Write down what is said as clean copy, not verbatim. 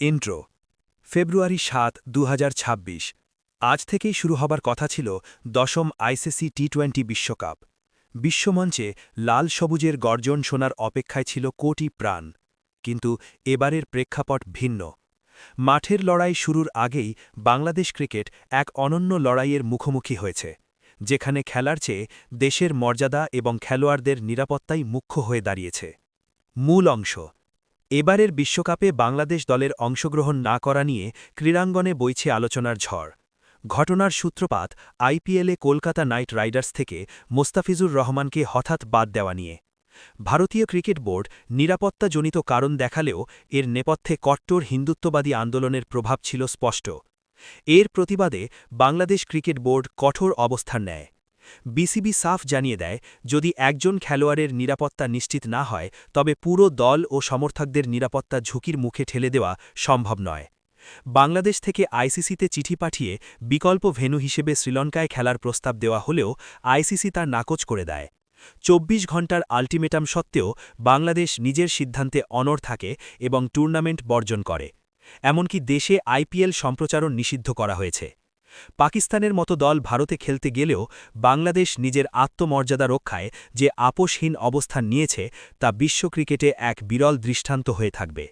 Intro ফেব্রুয়ারি ৭, ২০২৬ আজ থেকেই শুরু হবার কথা ছিল দশম আইসিসি টি-20 বিশ্বকাপ। বিশ্বমঞ্চে লাল সবুজের গর্জন শোনার অপেক্ষায় ছিল কোটি প্রাণ, কিন্তু এবারের প্রেক্ষাপট ভিন্ন। মাঠের লড়াই শুরুর আগেই বাংলাদেশ ক্রিকেট এক অনন্য লড়াইয়ের মুখোমুখি হয়েছে, যেখানে খেলার চেয়ে দেশের মর্যাদা এবং খেলোয়াড়দের নিরাপত্তাই মুখ্য হয়ে দাঁড়িয়েছে। মূল অংশ: এবারের বিশ্বকাপে বাংলাদেশ দলের অংশগ্রহণ না করা নিয়ে ক্রীড়াঙ্গনে বইছে আলোচনার ঝড়। ঘটনার সূত্রপাত আইপিএলে কলকাতা নাইট রাইডার্স থেকে মোস্তাফিজুর রহমানকে হঠাৎ বাদ দেওয়া নিয়ে। ভারতীয় ক্রিকেট বোর্ড নিরাপত্তাজনিত কারণ দেখালেও এর নেপথ্যে কট্টর হিন্দুত্ববাদী আন্দোলনের প্রভাব ছিল স্পষ্ট। এর প্রতিবাদে বাংলাদেশ ক্রিকেট বোর্ড কঠোর অবস্থান নেয়। বিসিবি সাফ জানিয়ে দেয়, যদি একজন খেলোয়াড়ের নিরাপত্তা নিশ্চিত না হয় তবে পুরো দল ও সমর্থকদের নিরাপত্তা ঝুঁকির মুখে ঠেলে দেওয়া সম্ভব নয়। বাংলাদেশ থেকে আইসিসিতে চিঠি পাঠিয়ে বিকল্প ভেন্যু হিসেবে শ্রীলঙ্কায় খেলার প্রস্তাব দেওয়া হলেও আইসিসি তা নাকচ করে দেয়। ২৪ ঘণ্টার আল্টিমেটাম সত্ত্বেও বাংলাদেশ নিজের সিদ্ধান্তে অনড় থাকে এবং টুর্নামেন্ট বর্জন করে। এমনকি দেশে আইপিএল সম্প্রচারণ নিষিদ্ধ করা হয়েছে। পাকিস্তানের মতো দল ভারতে খেলতে গেলেও বাংলাদেশ নিজের আত্মমর্যাদা রক্ষায় যে আপোষহীন অবস্থান নিয়েছে তা বিশ্ব ক্রিকেটে এক বিরল দৃষ্টান্ত হয়ে থাকবে।